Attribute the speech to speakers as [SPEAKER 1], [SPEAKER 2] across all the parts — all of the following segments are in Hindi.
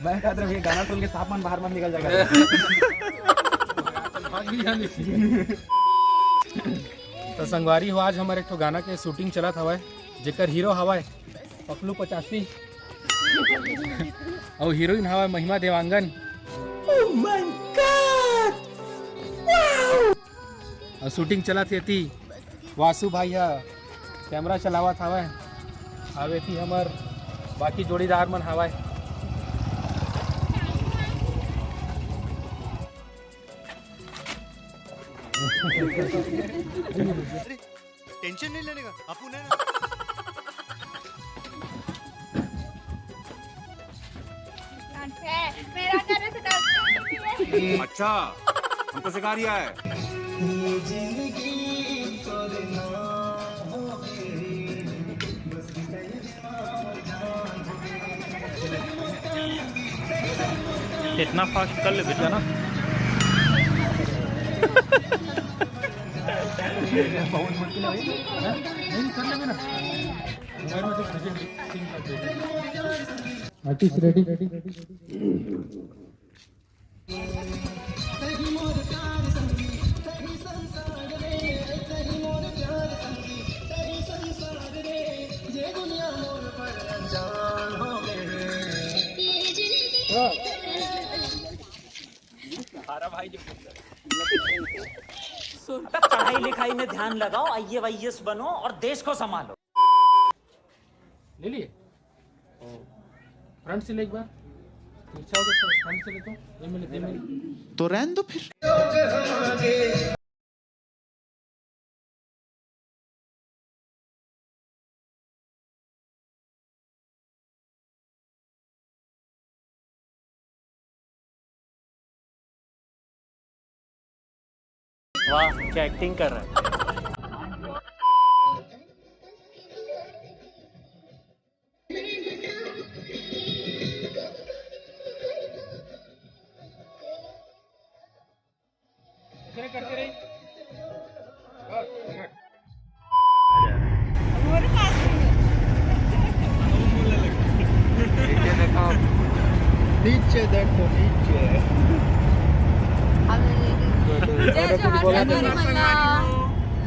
[SPEAKER 1] मैं कहता हूँ ये गाना सुन के तापमान बाहर मत निकल जाएगा।
[SPEAKER 2] तो संगवारी हो, आज हमारे एक तो गाना के शूटिंग चलत हवा जेकर हीरो हवा पकलू 85 और हीरोइन हवा महिमा देवांगन। और शूटिंग चलत थी वासु भाई है कैमरा चलावत हवा आवे थी हमर बाकी जोड़ीदार मन हवा।
[SPEAKER 3] टेंशन नहीं लेने का आपू ने।
[SPEAKER 4] अच्छा हमको सिखा रिया है।
[SPEAKER 5] इतना फास्ट कर ले बेटा ना।
[SPEAKER 2] बहुत मुश्किल है नहीं कर लेंगे ना। Artist ready.
[SPEAKER 6] पढ़ाई लिखाई में ध्यान लगाओ, IAS बनो और देश को संभालो।
[SPEAKER 2] ले लिए फ्रंट से ले एक बार इच्छा हो तो फ्रंट से ले तो ये मिले
[SPEAKER 3] तो रहने दो फिर।
[SPEAKER 6] वाह क्या एक्टिंग कर रहा है।
[SPEAKER 2] करते रही
[SPEAKER 3] नीचे देखो नीचे।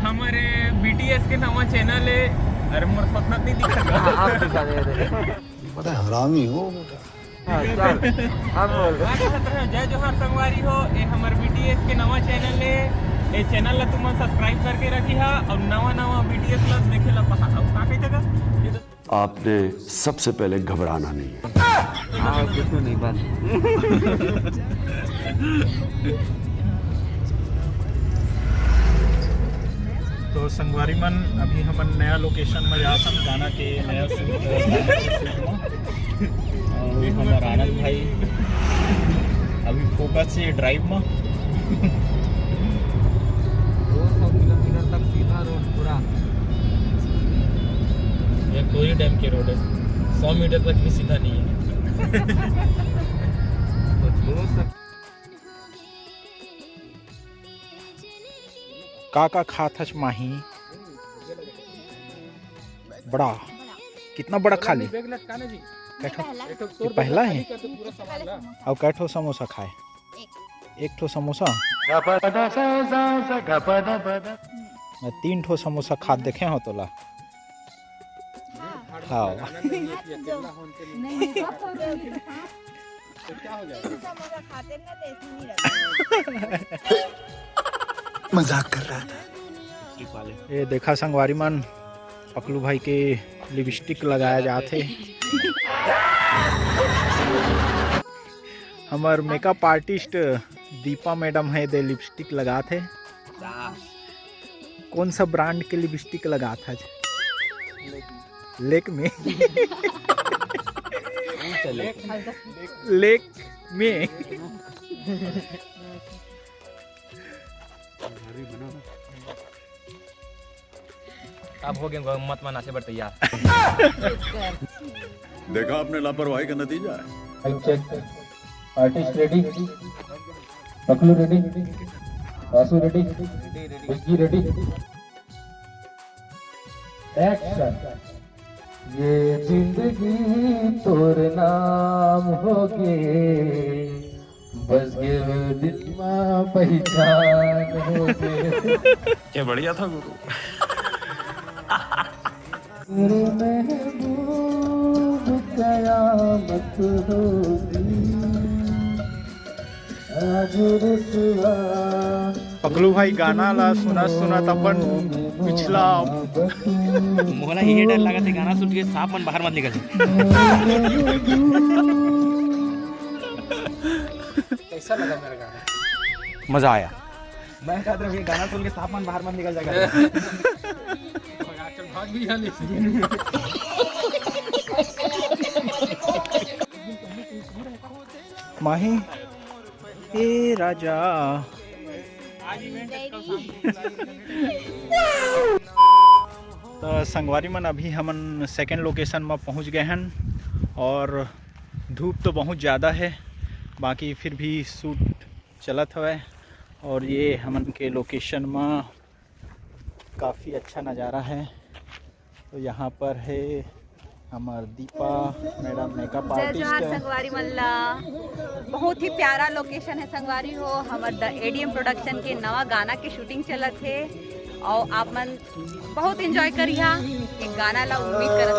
[SPEAKER 2] हमारे BTS के नवा चैनल है। अरे मोर पतना नहीं दिखा
[SPEAKER 3] बड़ा हरामी हो।
[SPEAKER 2] जय जोहार संगवारी हो, ये हमारे BTS के नवा चैनल है। ये चैनल ला तुम सब्सक्राइब करके रखी है और नवा BTS ला देखे ला पहा का कई जगह।
[SPEAKER 4] आपने सबसे पहले घबराना नहीं है।
[SPEAKER 1] कुछ नहीं बात।
[SPEAKER 5] तो संगवारी मन अभी हम नया लोकेशन में जासन गाना के नया शूट और हमारा आनंद भाई अभी फोकस है ड्राइव में।
[SPEAKER 1] 200 किलोमीटर तक सीधा रोड पूरा।
[SPEAKER 2] ये कोई डैम के रोड है, 100 मीटर तक भी सीधा नहीं है।
[SPEAKER 1] तो 200
[SPEAKER 5] काका खाथच माही बड़ा कितना बड़ा खा ली। ये पहला है और कैठो समोसा खाए। एक ठो समोसा 3 ठो समोसा खा देखे हो तोला खाओ।
[SPEAKER 3] मजाक कर रहा था।
[SPEAKER 5] ये देखा संगवारी मन पकलू भाई के लिपस्टिक लगाया जाते। हमार मेकअप आर्टिस्ट दीपा मैडम है दे लिपस्टिक लगाते। कौन सा ब्रांड के लिपस्टिक लगा था? लेक में लेक में
[SPEAKER 2] अब हो गए मत मना से बढ़ तैयार।
[SPEAKER 4] देखा आपने लापरवाही का नतीजा है।
[SPEAKER 2] Artist ready, Paklu ready, Vasu ready, Vicky ready, action.
[SPEAKER 7] ये जिंदगी तोर नाम होगे बस गिर दिल मां पहचान होगे
[SPEAKER 2] क्या बढ़िया था गुरु।
[SPEAKER 7] तेरे महबूब कयामत होगी आज रुसवा
[SPEAKER 5] पकलू भाई गाना ला सुना अपन पिछला
[SPEAKER 1] मोहला ये डर लगा था गाना सुन के सांप मन बाहर मत निकल जाए।
[SPEAKER 5] कैसा लगा मेरा गाना?
[SPEAKER 1] मजा आया। मैं कहता हूँ ये गाना सुन के सांप मन बाहर मत निकल जाएगा।
[SPEAKER 5] भाग भी यहाँ माही ए राजा तो संगवारी मन अभी हमन सेकेंड लोकेशन में पहुंच गए हैं और धूप तो बहुत ज़्यादा है, बाकी फिर भी शूट चलत हवे और ये हमन के लोकेशन में काफ़ी अच्छा नज़ारा है। तो यहाँ पर है हमार दीपा मैडम मेकअप
[SPEAKER 8] जय जोहार
[SPEAKER 5] आर्टिस्ट।
[SPEAKER 8] संगवारी मल्ला, बहुत ही प्यारा लोकेशन है संगवारी हो। हमार द एडीएम प्रोडक्शन के नवा गाना के शूटिंग चलत है और आप मन बहुत एंजॉय करिहा। एक गाना ला उम्मीद करत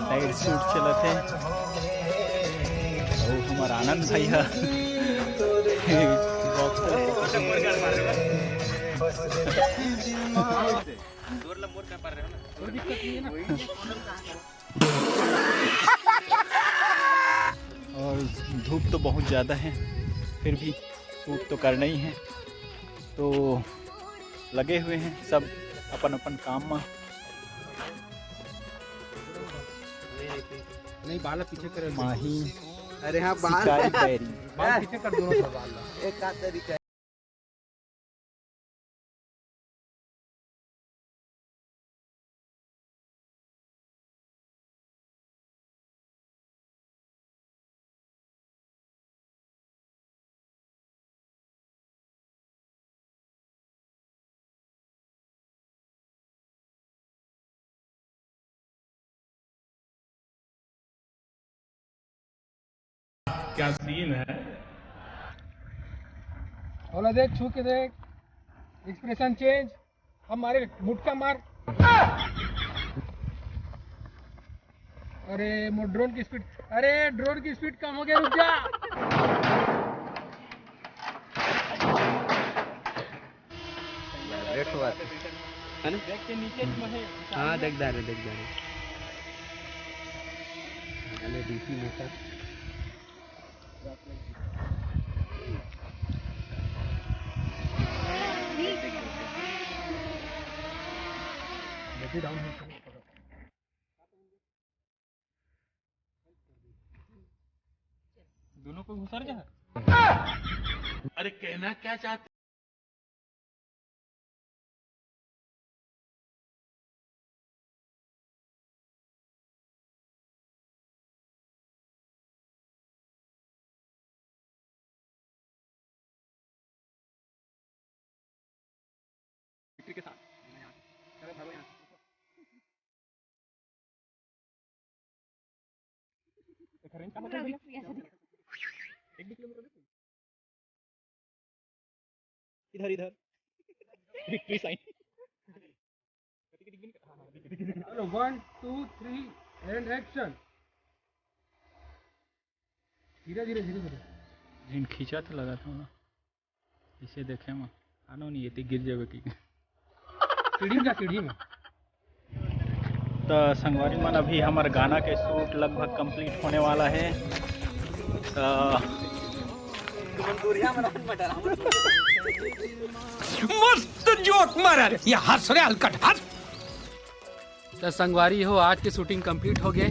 [SPEAKER 5] साइड शूट चलत है और हमार आनंद भाई है और धूप तो बहुत ज़्यादा है, फिर भी शूट तो करना ही है, तो लगे हुए हैं सब अपन अपन काम में।
[SPEAKER 1] नहीं बाल पीछे करे
[SPEAKER 5] माही
[SPEAKER 1] अरे हाँ
[SPEAKER 5] शिकारी पैरी
[SPEAKER 1] बाल पीछे कर दोनों बाल एक का तरीका
[SPEAKER 2] क्या सीन है।
[SPEAKER 7] ओला देख छू के देख, एक्सप्रेशन चेंज, अब मारे मुटका मार। अरे ड्रोन की स्पीड, अरे ड्रोन की स्पीड कम हो गया, रुक जा।
[SPEAKER 1] है ना? हाँ देख जा रहे अरे डीसी मोटा
[SPEAKER 2] दोनों को घुसर जा। अरे कहना क्या चाहते
[SPEAKER 1] के साथ इधर इधर विक्ट्री साइन
[SPEAKER 7] 1 2 3 एंड एक्शन। धीरे धीरे धीरे धीरे
[SPEAKER 5] जिन खींचा तो लगा था ना, इसे देखे मैं आनो नहीं ये गिर जाएगा कि
[SPEAKER 7] सीढ़ी में।
[SPEAKER 5] तो संगवारी मन अभी हमारे गाना के शूट लगभग कंप्लीट होने वाला है। तो
[SPEAKER 9] मस्त जोक मारा रे, ये हंस रे हलकट हंस।
[SPEAKER 10] तो संगवारी हो आज के शूटिंग कंप्लीट हो गए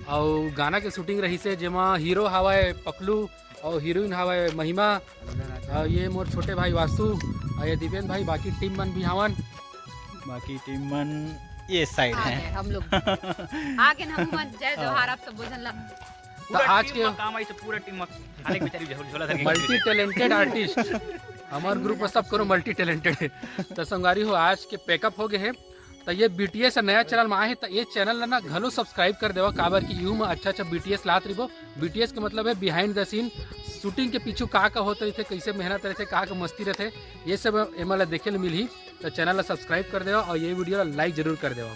[SPEAKER 10] और गाना के शूटिंग रही से जेमा हीरो हवाए पकलू और हीरोइन हवाए महिमा और ये मोर छोटे भाई वासु और ये दिव्यन भाई, बाकी टीम मन भी हवन।
[SPEAKER 5] बाकी टीम मन ये साइड है
[SPEAKER 8] हम लोग आगे हम मन जय जोहार आप सब बोझन ला।
[SPEAKER 10] तो आज के
[SPEAKER 1] काम आई तो पूरा टीम खाने की बेचारी झोला धर के
[SPEAKER 10] मल्टी टैलेंटेड आर्टिस्ट हमारे ग्रुप में सब करो मल्टी टैलेंटेड है। तो संगवारी हो आज के पैकअप हो गए हैं। तो ये BTS नया चैनल में आए हैं, तो ये चैनल ना घलो सब्सक्राइब कर देवा काबर की यूँ में अच्छा BTS लात रही। BTS के मतलब है बिहाइंड द सीन, शूटिंग के पीछू का होते रहते, कैसे मेहनत रहते, का मस्ती रहते, ये सब एम देखे मिली। तो चैनल सब्सक्राइब कर देवा और ये वीडियो लाइक जरूर कर देवा।